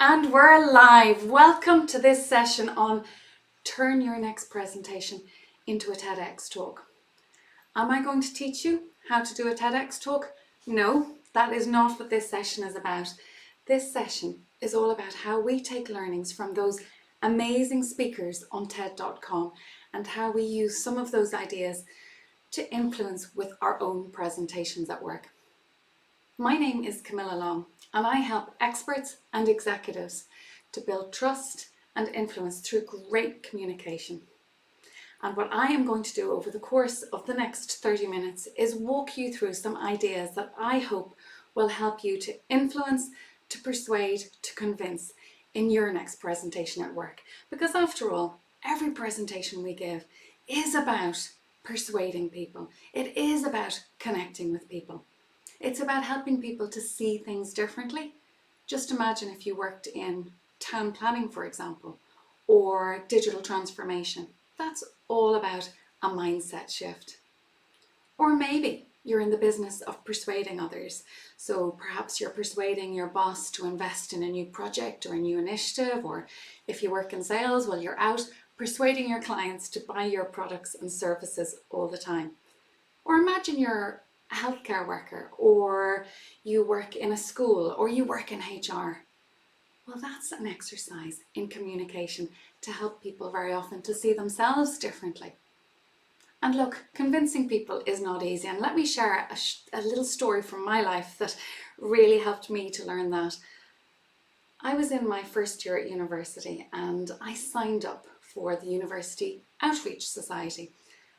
And we're live. Welcome to this session on Turn Your Next Presentation into a TEDx Talk. Am I going to teach you how to do a TEDx Talk? No, that is not what this session is about. This session is all about how we take learnings from those amazing speakers on TED.com and how we use some of those ideas to influence with our own presentations at work. My name is Camilla Long, and I help experts and executives to build trust and influence through great communication. And what I am going to do over the course of the next 30 minutes is walk you through some ideas that I hope will help you to influence, to persuade, to convince in your next presentation at work. Because after all, every presentation we give is about persuading people. It is about connecting with people. It's about helping people to see things differently. Just imagine if you worked in town planning, for example, or digital transformation. That's all about a mindset shift. Or maybe you're in the business of persuading others. So perhaps you're persuading your boss to invest in a new project or a new initiative, or if you work in sales, well, you're out persuading your clients to buy your products and services all the time. Or imagine you're a healthcare worker, or you work in a school, or you work in HR. Well, that's an exercise in communication to help people very often to see themselves differently. And look, convincing people is not easy. And let me share a little story from my life that really helped me to learn that. I was in my first year at university and I signed up for the University Outreach Society.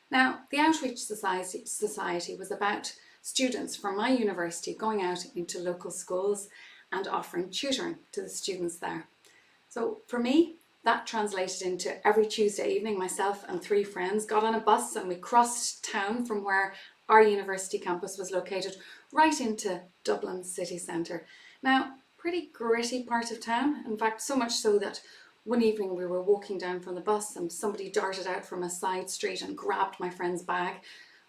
Now, the Outreach Society was about students from my university going out into local schools and offering tutoring to the students there. So for me, that translated into every Tuesday evening, myself and 3 friends got on a bus and we crossed town from where our university campus was located right into Dublin city centre. Now, pretty gritty part of town. In fact, so much so that one evening we were walking down from the bus and somebody darted out from a side street and grabbed my friend's bag.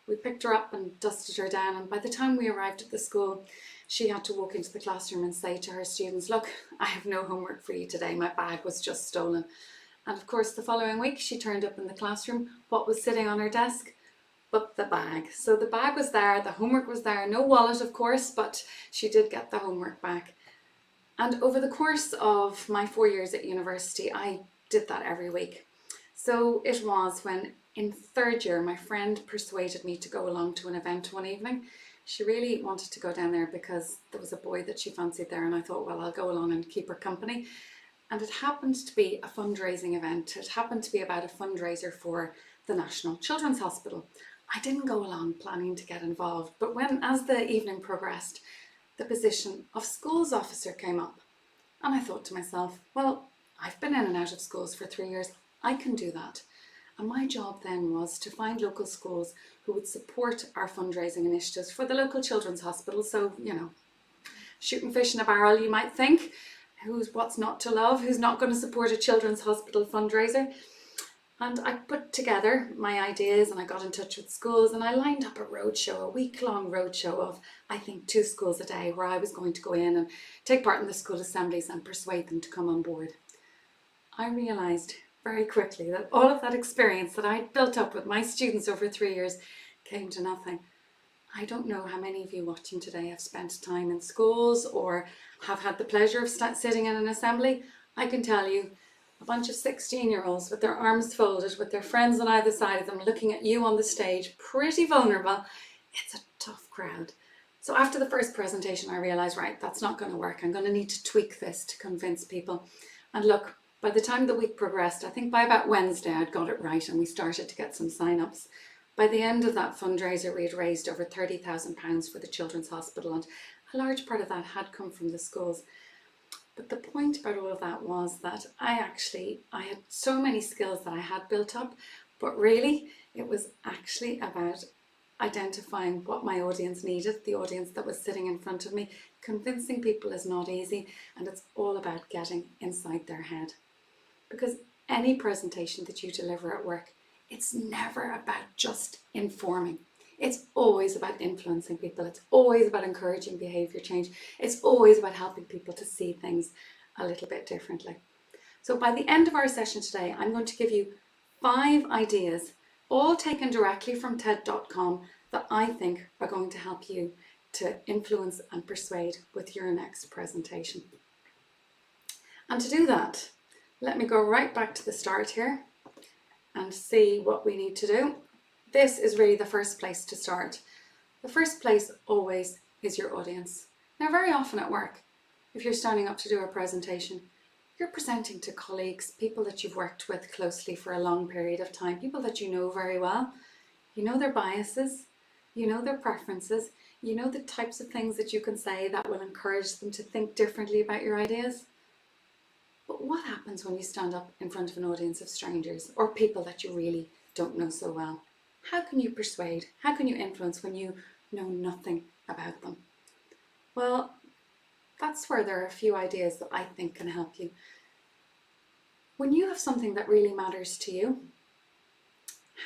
We picked her up and dusted her down, and by the time we arrived at the school, she had to walk into the classroom and say to her students, "Look, I have no homework for you today, my bag was just stolen." And of course the following week she turned up in the classroom. What was sitting on her desk? But the bag. So the bag was there, the homework was there, no wallet of course, but she did get the homework back. And over the course of my 4 years at university, I did that every week. So it was when in 3rd year, my friend persuaded me to go along to an event one evening. She really wanted to go down there because there was a boy that she fancied there, and I thought, well, I'll go along and keep her company. And it happened to be a fundraising event. It happened to be about a fundraiser for the National Children's Hospital. I didn't go along planning to get involved, but as the evening progressed, the position of schools officer came up. And I thought to myself, well, I've been in and out of schools for 3 years. I can do that. And my job then was to find local schools who would support our fundraising initiatives for the local children's hospital. So, shooting fish in a barrel, you might think. What's not to love? Who's not going to support a children's hospital fundraiser? And I put together my ideas and I got in touch with schools and I lined up a roadshow, a week-long roadshow of, I think, 2 schools a day where I was going to go in and take part in the school assemblies and persuade them to come on board. I realised very quickly that all of that experience that I'd built up with my students over 3 years came to nothing. I don't know how many of you watching today have spent time in schools or have had the pleasure of sitting in an assembly. I can tell you, a bunch of 16-year-olds with their arms folded, with their friends on either side of them, looking at you on the stage, pretty vulnerable. It's a tough crowd. So after the first presentation, I realised, right, that's not going to work. I'm going to need to tweak this to convince people. And look, by the time the week progressed, I think by about Wednesday, I'd got it right and we started to get some sign-ups. By the end of that fundraiser, we had raised over £30,000 for the Children's Hospital, and a large part of that had come from the schools. But the point about all of that was that I had so many skills that I had built up, but really it was actually about identifying what my audience needed, the audience that was sitting in front of me. Convincing people is not easy, and it's all about getting inside their head. Because any presentation that you deliver at work, it's never about just informing. It's always about influencing people. It's always about encouraging behaviour change. It's always about helping people to see things a little bit differently. So by the end of our session today, I'm going to give you 5 ideas, all taken directly from TED.com, that I think are going to help you to influence and persuade with your next presentation. And to do that, let me go right back to the start here and see what we need to do. This is really the first place to start. The first place always is your audience. Now, very often at work, if you're standing up to do a presentation, you're presenting to colleagues, people that you've worked with closely for a long period of time, people that you know very well. You know their biases, you know their preferences, you know the types of things that you can say that will encourage them to think differently about your ideas. But what happens when you stand up in front of an audience of strangers or people that you really don't know so well? How can you persuade? How can you influence when you know nothing about them? Well, that's where there are a few ideas that I think can help you. When you have something that really matters to you,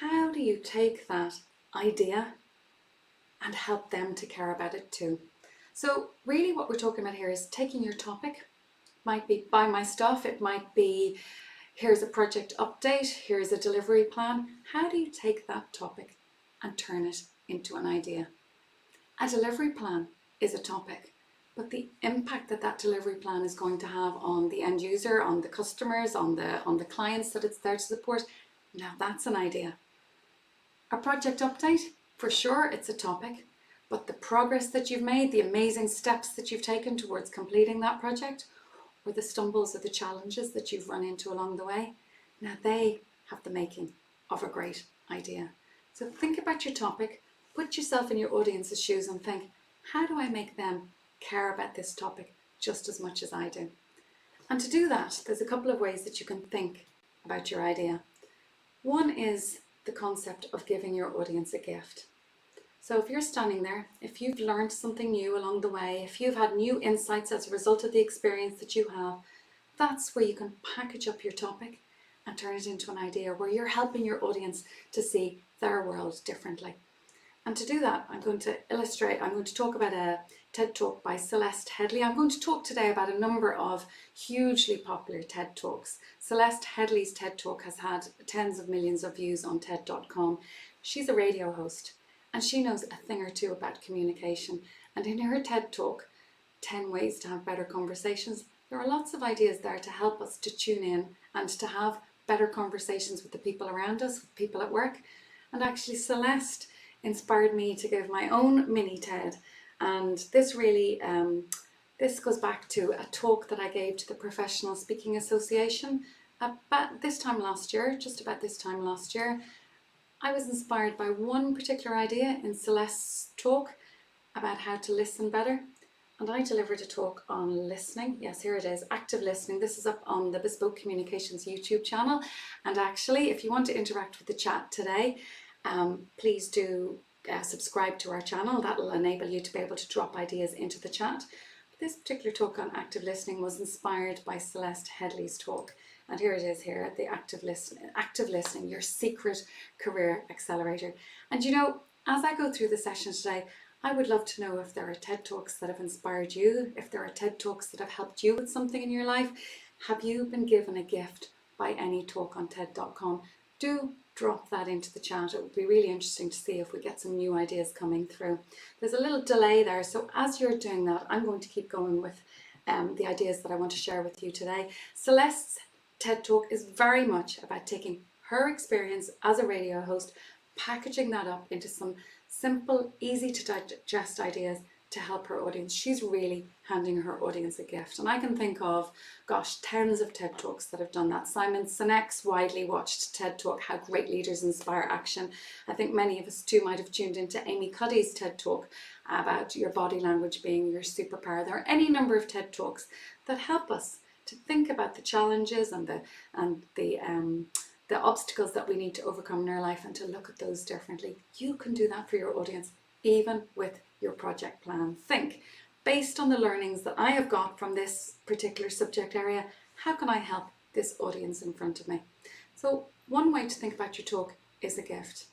how do you take that idea and help them to care about it too? So really what we're talking about here is taking your topic. Might be buy my stuff, it might be here's a project update, here's a delivery plan. How do you take that topic and turn it into an idea? A delivery plan is a topic, but the impact that that delivery plan is going to have on the end user, on the customers, on the clients that it's there to support, now that's an idea. A project update, for sure it's a topic, but the progress that you've made, the amazing steps that you've taken towards completing that project, or the stumbles or the challenges that you've run into along the way, now they have the making of a great idea. So think about your topic, put yourself in your audience's shoes and think, how do I make them care about this topic just as much as I do? And to do that, there's a couple of ways that you can think about your idea. One is the concept of giving your audience a gift. So if you're standing there, if you've learned something new along the way, if you've had new insights as a result of the experience that you have, that's where you can package up your topic and turn it into an idea where you're helping your audience to see their world differently. And to do that, I'm going to talk about a TED Talk by Celeste Headlee. I'm going to talk today about a number of hugely popular TED Talks. Celeste Headlee's TED Talk has had tens of millions of views on TED.com. She's a radio host and she knows a thing or two about communication. And in her TED Talk, 10 Ways to Have Better Conversations, there are lots of ideas there to help us to tune in and to have better conversations with the people around us, with people at work. And actually Celeste inspired me to give my own mini TED, and this really this goes back to a talk that I gave to the Professional Speaking Association about this time last year, just about this time last year. I was inspired by one particular idea in Celeste's talk about how to listen better, and I delivered a talk on listening. Yes, here it is, active listening. This is up on the Bespoke Communications YouTube channel, and actually if you want to interact with the chat today, please do subscribe to our channel. That will enable you to be able to drop ideas into the chat. This particular talk on active listening was inspired by Celeste Headlee's talk, and here it is here, the active listening, your secret career accelerator. And you know, as I go through the session today, I would love to know if there are TED Talks that have inspired you, if there are TED Talks that have helped you with something in your life. Have you been given a gift by any talk on TED.com? Do drop that into the chat. It would be really interesting to see if we get some new ideas coming through. There's a little delay there, so as you're doing that, I'm going to keep going with the ideas that I want to share with you today. Celeste's TED Talk is very much about taking her experience as a radio host, packaging that up into some simple, easy to digest ideas to help her audience. She's really handing her audience a gift. And I can think of, gosh, tens of TED Talks that have done that. Simon Sinek's widely watched TED Talk, How Great Leaders Inspire Action. I think many of us too might have tuned into Amy Cuddy's TED Talk about your body language being your superpower. There are any number of TED Talks that help us to think about the challenges and the obstacles that we need to overcome in our life and to look at those differently. You can do that for your audience, even with your project plan. Think, based on the learnings that I have got from this particular subject area, how can I help this audience in front of me? So one way to think about your talk is a gift.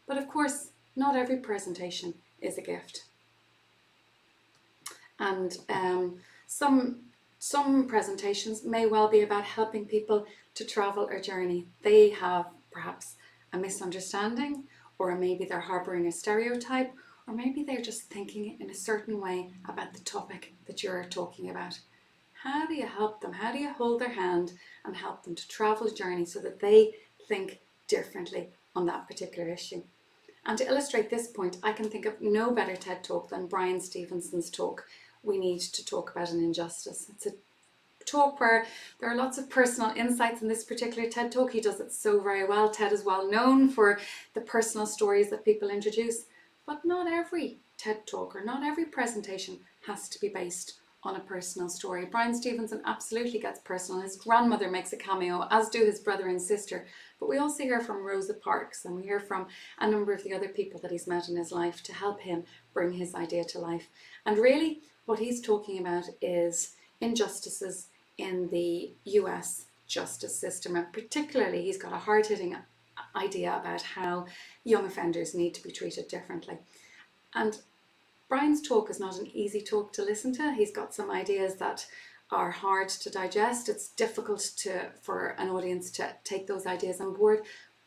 But of course, not every presentation is a gift. And some Some presentations may well be about helping people to travel a journey. They have perhaps a misunderstanding, or maybe they're harboring a stereotype, or maybe they're just thinking in a certain way about the topic that you're talking about. How do you help them? How do you hold their hand and help them to travel a journey so that they think differently on that particular issue? And to illustrate this point, I can think of no better TED Talk than Brian Stevenson's talk, We Need to Talk About an Injustice. It's a talk where there are lots of personal insights in this particular TED Talk. He does it so very well. TED is well known for the personal stories that people introduce, but not every TED Talk or not every presentation has to be based on a personal story. Brian Stevenson absolutely gets personal. His grandmother makes a cameo, as do his brother and sister. But we also hear from Rosa Parks, and we hear from a number of the other people that he's met in his life to help him bring his idea to life. And really what he's talking about is injustices in the US justice system, and particularly he's got a hard-hitting idea about how young offenders need to be treated differently. And Brian's talk is not an easy talk to listen to. He's got some ideas that are hard to digest. It's difficult for an audience to take those ideas on board,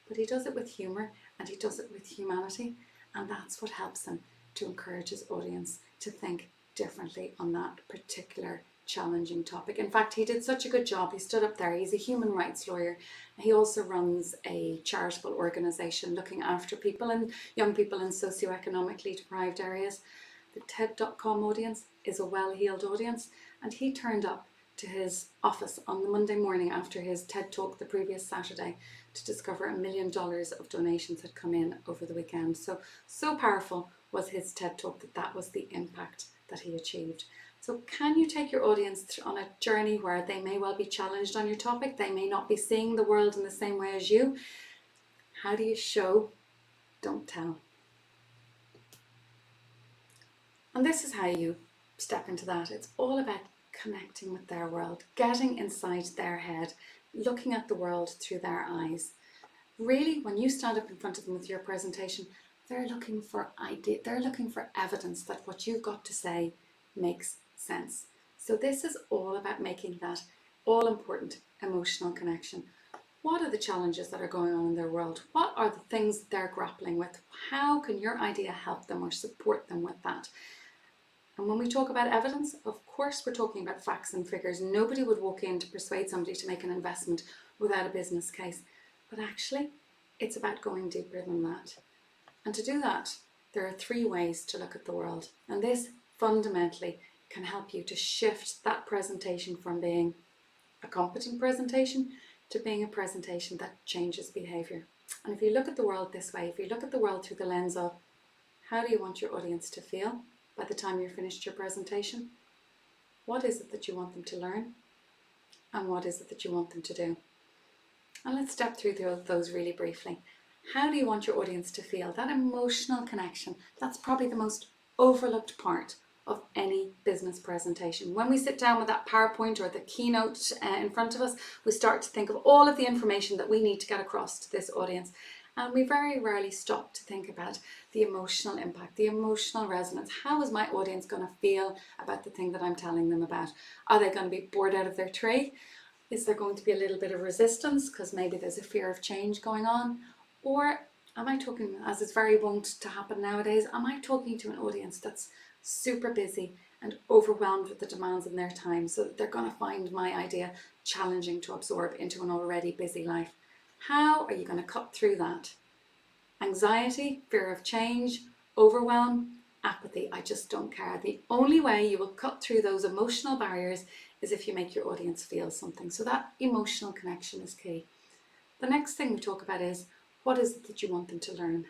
but he does it with humour and he does it with humanity, and that's what helps him to encourage his audience to think differently on that particular challenging topic. In fact, he did such a good job. He stood up there. He's a human rights lawyer. He also runs a charitable organisation looking after people and young people in socioeconomically deprived areas. The TED.com audience is a well-heeled audience, and he turned up to his office on the Monday morning after his TED Talk the previous Saturday to discover $1 million of donations had come in over the weekend. So powerful was his TED Talk that was the impact that he achieved. So can you take your audience on a journey where they may well be challenged on your topic? They may not be seeing the world in the same way as you. How do you show, don't tell? And this is how you step into that. It's all about connecting with their world, getting inside their head, looking at the world through their eyes. Really, when you stand up in front of them with your presentation, they're looking for evidence that what you've got to say makes sense. So this is all about making that all important emotional connection. What are the challenges that are going on in their world? What are the things that they're grappling with? How can your idea help them or support them with that? And when we talk about evidence, of course we're talking about facts and figures. Nobody would walk in to persuade somebody to make an investment without a business case. But actually, it's about going deeper than that. And to do that, there are 3 ways to look at the world. And this fundamentally can help you to shift that presentation from being a competent presentation to being a presentation that changes behaviour. And if you look at the world this way, if you look at the world through the lens of how do you want your audience to feel by the time you've finished your presentation, what is it that you want them to learn, and what is it that you want them to do? And let's step through those really briefly. How do you want your audience to feel? That emotional connection, that's probably the most overlooked part of any business presentation. When we sit down with that PowerPoint or the keynote in front of us, we start to think of all of the information that we need to get across to this audience. And we very rarely stop to think about the emotional impact, the emotional resonance. How is my audience going to feel about the thing that I'm telling them about? Are they going to be bored out of their tree? Is there going to be a little bit of resistance because maybe there's a fear of change going on? Or am I talking, as is very wont to happen nowadays, am I talking to an audience that's super busy and overwhelmed with the demands in their time, so that they're going to find my idea challenging to absorb into an already busy life? How are you going to cut through that? Anxiety, fear of change, overwhelm, apathy, I just don't care. The only way you will cut through those emotional barriers is if you make your audience feel something. So that emotional connection is key. The next thing we talk about is, what is it that you want them to learn?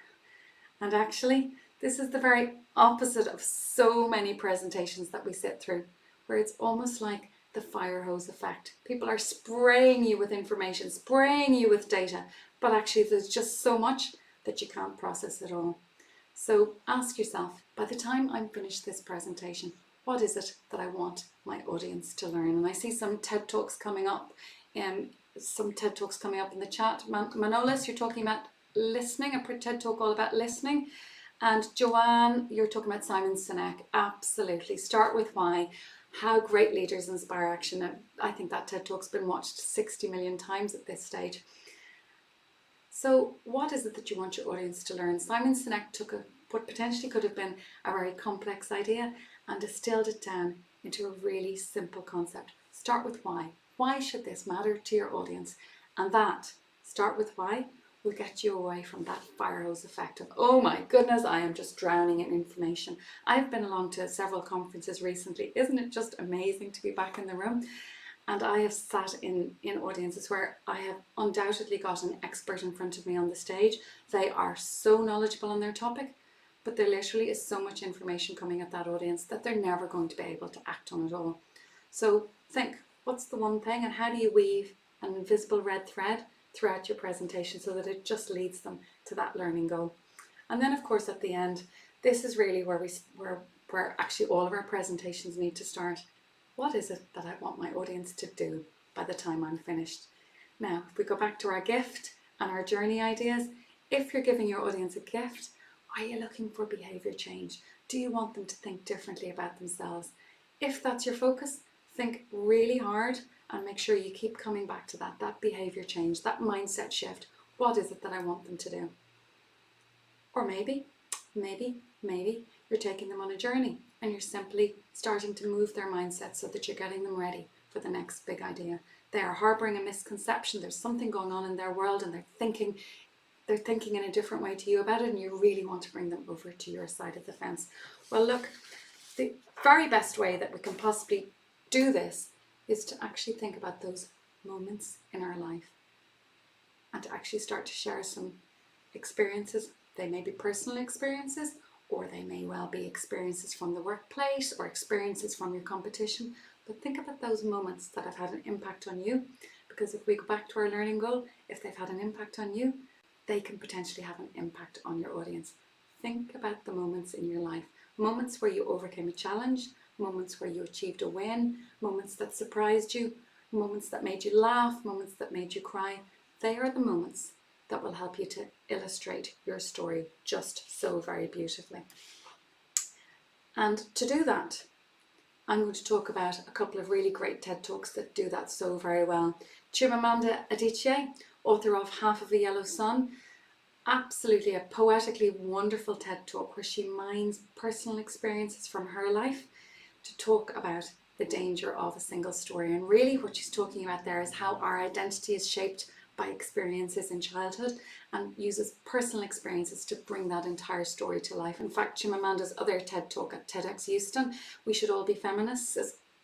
And actually, this is the very opposite of so many presentations that we sit through, where it's almost like the fire hose effect. People are spraying you with information, spraying you with data, but actually there's just so much that you can't process it all. So ask yourself, by the time I'm finished this presentation, what is it that I want my audience to learn? And I see some TED Talks coming up, in the chat. Manolis, you're talking about listening, a TED Talk all about listening. And Joanne, you're talking about Simon Sinek. Absolutely. Start with why. How great leaders inspire action. And I think that TED Talk's been watched 60 million times at this stage. So what is it that you want your audience to learn? Simon Sinek took what potentially could have been a very complex idea and distilled it down into a really simple concept. Start with why. Why should this matter to your audience? And that, start with why, will get you away from that fire hose effect of, oh my goodness, I am just drowning in information. I've been along to several conferences recently. Isn't it just amazing to be back in the room? And I have sat in audiences where I have undoubtedly got an expert in front of me on the stage. They are so knowledgeable on their topic, but there literally is so much information coming at that audience that they're never going to be able to act on it all. So think, what's the one thing, and how do you weave an invisible red thread throughout your presentation so that it just leads them to that learning goal? And then of course at the end, this is really where actually all of our presentations need to start. What is it that I want my audience to do by the time I'm finished? Now, if we go back to our gift and our journey ideas, if you're giving your audience a gift, are you looking for behaviour change? Do you want them to think differently about themselves? If that's your focus, think really hard and make sure you keep coming back to that behaviour change, that mindset shift. What is it that I want them to do? Or maybe you're taking them on a journey and you're simply starting to move their mindset so that you're getting them ready for the next big idea. They are harbouring a misconception. There's something going on in their world and they're thinking in a different way to you about it, and you really want to bring them over to your side of the fence. Well, look, the very best way that we can possibly do this is to actually think about those moments in our life and to actually start to share some experiences. They may be personal experiences, or they may well be experiences from the workplace or experiences from your competition. But think about those moments that have had an impact on you, because if we go back to our learning goal, if they've had an impact on you, they can potentially have an impact on your audience. Think about the moments in your life, moments where you overcame a challenge, moments where you achieved a win, moments that surprised you, moments that made you laugh, moments that made you cry. They are the moments that will help you to illustrate your story just so very beautifully. And to do that, I'm going to talk about a couple of really great TED Talks that do that so very well. Chimamanda Adichie, author of Half of a Yellow Sun, absolutely a poetically wonderful TED Talk where she mines personal experiences from her life to talk about the danger of a single story. And really what she's talking about there is how our identity is shaped by experiences in childhood, and uses personal experiences to bring that entire story to life. In fact, Chimamanda's other TED Talk at TEDxEnniskillen, We Should All Be Feminists,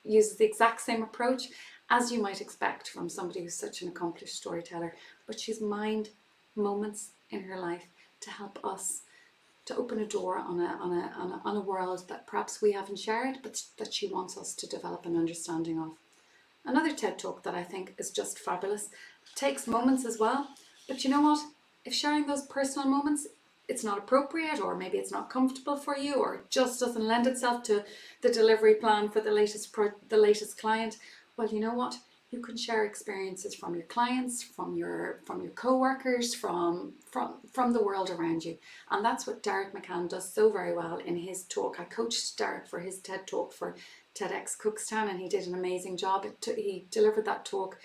uses the exact same approach, as you might expect from somebody who's such an accomplished storyteller. But she's mined moments in her life to help us to open a door on a world that perhaps we haven't shared, but that she wants us to develop an understanding of. Another TED Talk that I think is just fabulous, takes moments as well, but you know what? If sharing those personal moments, it's not appropriate, or maybe it's not comfortable for you, or it just doesn't lend itself to the delivery plan for the latest client, well, you know what? You can share experiences from your clients, from your co-workers, from the world around you. And that's what Derek McCann does so very well in his talk. I coached Derek for his TED Talk for TEDx Cookstown, and he did an amazing job. He delivered that talk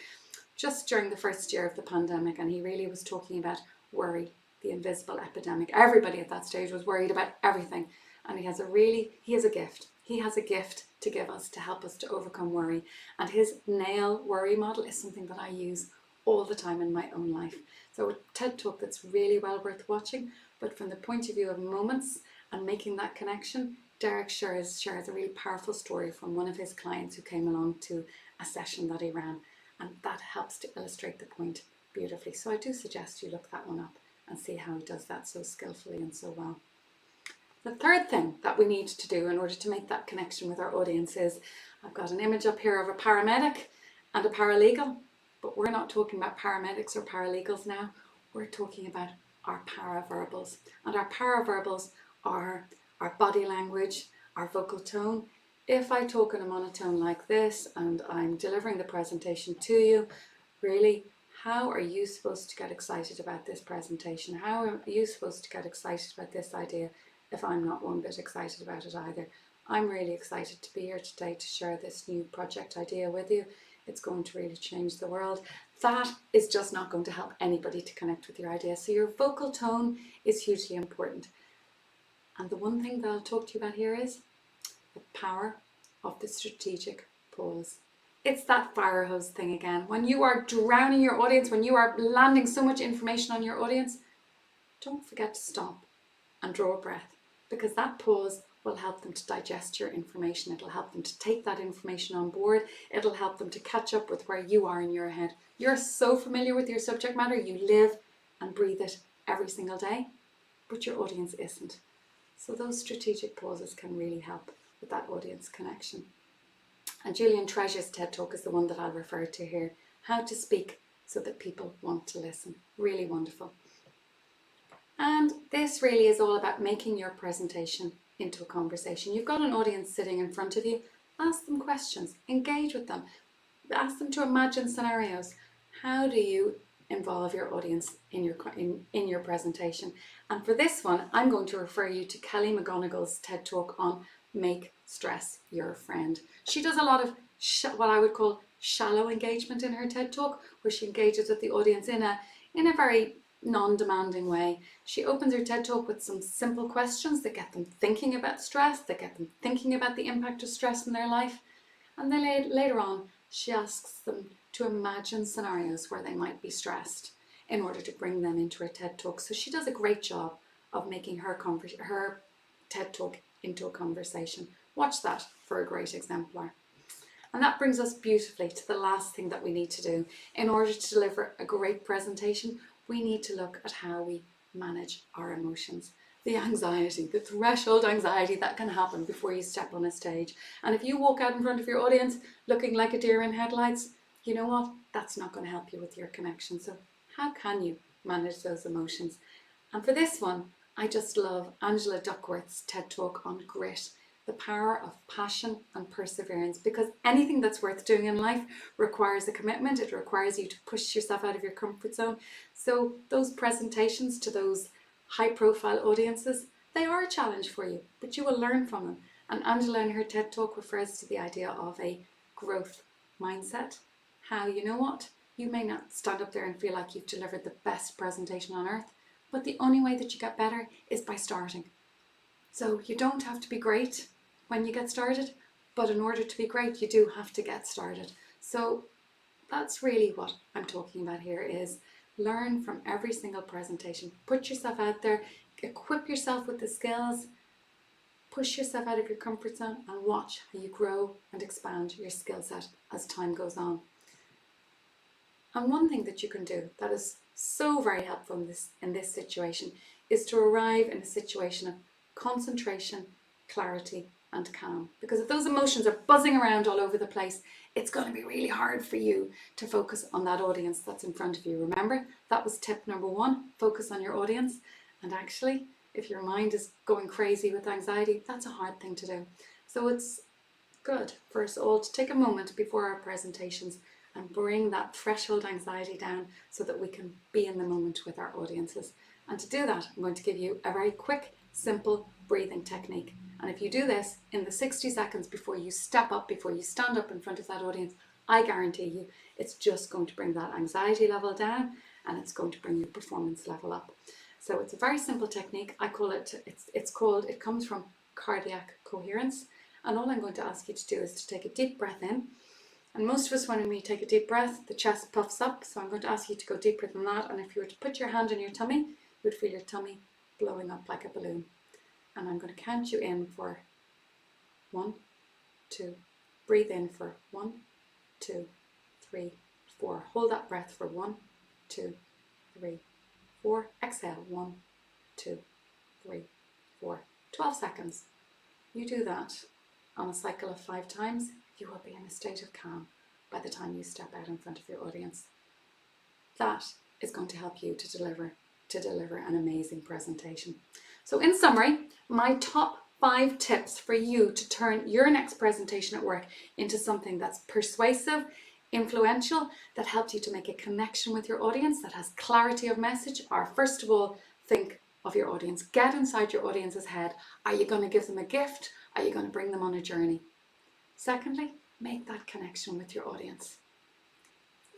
just during the first year of the pandemic, and he really was talking about worry, the invisible epidemic. Everybody at that stage was worried about everything, and he has a gift. He has a gift to give us to help us to overcome worry, and his nail worry model is something that I use all the time in my own life. So a TED Talk that's really well worth watching, but from the point of view of moments and making that connection, Derek shares a really powerful story from one of his clients who came along to a session that he ran, and that helps to illustrate the point beautifully. So I do suggest you look that one up and see how he does that so skillfully and so well. The third thing that we need to do in order to make that connection with our audience is, I've got an image up here of a paramedic and a paralegal, but we're not talking about paramedics or paralegals now. We're talking about our paraverbals, and our paraverbals are our body language, our vocal tone. If I talk in a monotone like this and I'm delivering the presentation to you, really, how are you supposed to get excited about this presentation? How are you supposed to get excited about this idea if I'm not one bit excited about it either? I'm really excited to be here today to share this new project idea with you. It's going to really change the world. That is just not going to help anybody to connect with your idea. So your vocal tone is hugely important. And the one thing that I'll talk to you about here is the power of the strategic pause. It's that fire hose thing again. When you are drowning your audience, when you are landing so much information on your audience, don't forget to stop and draw a breath, because that pause will help them to digest your information. It'll help them to take that information on board. It'll help them to catch up with where you are in your head. You're so familiar with your subject matter, you live and breathe it every single day, but your audience isn't. So those strategic pauses can really help with that audience connection. And Julian Treasure's TED Talk is the one that I'll refer to here. How to speak so that people want to listen. Really wonderful. And this really is all about making your presentation into a conversation. You've got an audience sitting in front of you. Ask them questions. Engage with them. Ask them to imagine scenarios. How do you involve your audience in your presentation? And for this one, I'm going to refer you to Kelly McGonigal's TED Talk on Make Stress Your Friend. She does a lot of what I would call shallow engagement in her TED Talk, where she engages with the audience in a very non-demanding way. She opens her TED Talk with some simple questions that get them thinking about stress, that get them thinking about the impact of stress in their life. And then later on, she asks them to imagine scenarios where they might be stressed in order to bring them into her TED Talk. So she does a great job of making her TED Talk into a conversation. Watch that for a great exemplar. And that brings us beautifully to the last thing that we need to do. In order to deliver a great presentation, we need to look at how we manage our emotions. The anxiety, the threshold anxiety that can happen before you step on a stage. And if you walk out in front of your audience looking like a deer in headlights, you know what? That's not going to help you with your connection. So how can you manage those emotions? And for this one, I just love Angela Duckworth's TED Talk on grit, the power of passion and perseverance, because anything that's worth doing in life requires a commitment. It requires you to push yourself out of your comfort zone. So those presentations to those high profile audiences, they are a challenge for you, but you will learn from them. And Angela in her TED Talk refers to the idea of a growth mindset. How, you know what, you may not stand up there and feel like you've delivered the best presentation on earth, but the only way that you get better is by starting. So you don't have to be great when you get started, but in order to be great, you do have to get started. So that's really what I'm talking about here, is learn from every single presentation. Put yourself out there, equip yourself with the skills, push yourself out of your comfort zone, and watch how you grow and expand your skill set as time goes on. And one thing that you can do that is so very helpful in this situation is to arrive in a situation of concentration, clarity, and calm. Because if those emotions are buzzing around all over the place, it's going to be really hard for you to focus on that audience that's in front of you. Remember, that was tip number 1, focus on your audience. And actually, if your mind is going crazy with anxiety, that's a hard thing to do. So it's good for us all to take a moment before our presentations and bring that threshold anxiety down so that we can be in the moment with our audiences. And to do that, I'm going to give you a very quick, simple breathing technique. And if you do this in the 60 seconds before you step up, before you stand up in front of that audience, I guarantee you it's just going to bring that anxiety level down, and it's going to bring your performance level up. So it's a very simple technique. I call it, it comes from cardiac coherence. And all I'm going to ask you to do is to take a deep breath in. And most of us, when we take a deep breath, the chest puffs up. So I'm going to ask you to go deeper than that. And if you were to put your hand on your tummy, you would feel your tummy blowing up like a balloon. And I'm going to count you in for 1, 2, breathe in for 1, 2, 3, 4. Hold that breath for 1, 2, 3, 4. Exhale, 1, 2, 3, 4. 12 seconds. You do that on a cycle of 5 times, you will be in a state of calm by the time you step out in front of your audience. That is going to help you to deliver an amazing presentation. So in summary, my top 5 tips for you to turn your next presentation at work into something that's persuasive, influential, that helps you to make a connection with your audience, that has clarity of message, are first of all, think of your audience. Get inside your audience's head. Are you going to give them a gift? Are you going to bring them on a journey? Secondly, make that connection with your audience.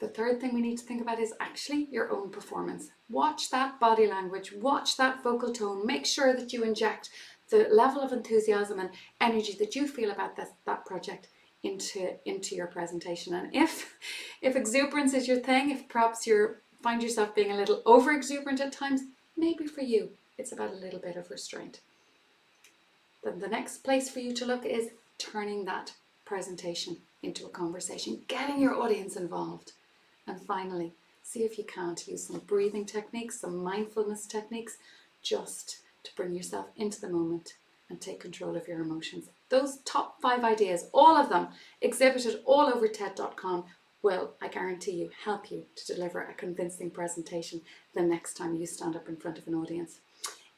The third thing we need to think about is actually your own performance. Watch that body language, watch that vocal tone, make sure that you inject the level of enthusiasm and energy that you feel about that project into your presentation. And if exuberance is your thing, if perhaps you find yourself being a little over exuberant at times, maybe for you it's about a little bit of restraint. Then the next place for you to look is turning that presentation into a conversation, getting your audience involved. And finally, see if you can't use some breathing techniques, some mindfulness techniques, just to bring yourself into the moment and take control of your emotions. Those top 5 ideas, all of them exhibited all over TED.com, will, I guarantee you, help you to deliver a convincing presentation the next time you stand up in front of an audience.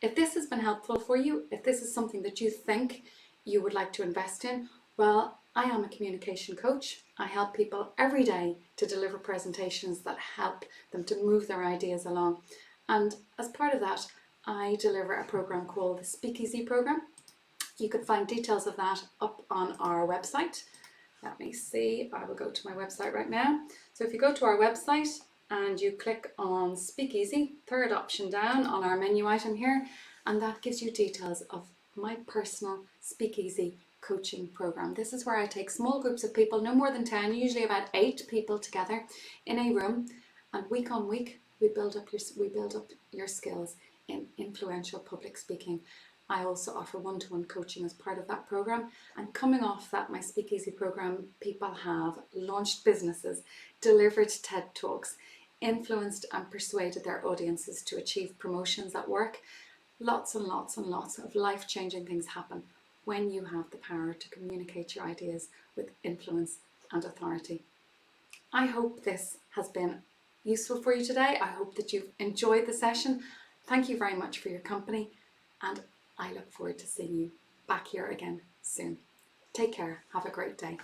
If this has been helpful for you, if this is something that you think you would like to invest in, well, I am a communication coach. I help people every day to deliver presentations that help them to move their ideas along. And as part of that, I deliver a program called the Speakeasy Program. You can find details of that up on our website. Let me see, I will go to my website right now. So if you go to our website and you click on Speakeasy, third option down on our menu item here, and that gives you details of my personal Speakeasy coaching program. This is where I take small groups of people, no more than 10, usually about 8 people together in a room, and week on week we build up your skills in influential public speaking. I also offer one-to-one coaching as part of that program, and coming off that, my Speakeasy program, people have launched businesses, delivered TED Talks, influenced and persuaded their audiences to achieve promotions at work. Lots and lots and lots of life-changing things happen when you have the power to communicate your ideas with influence and authority. I hope this has been useful for you today. I hope that you've enjoyed the session. Thank you very much for your company, and I look forward to seeing you back here again soon. Take care. Have a great day.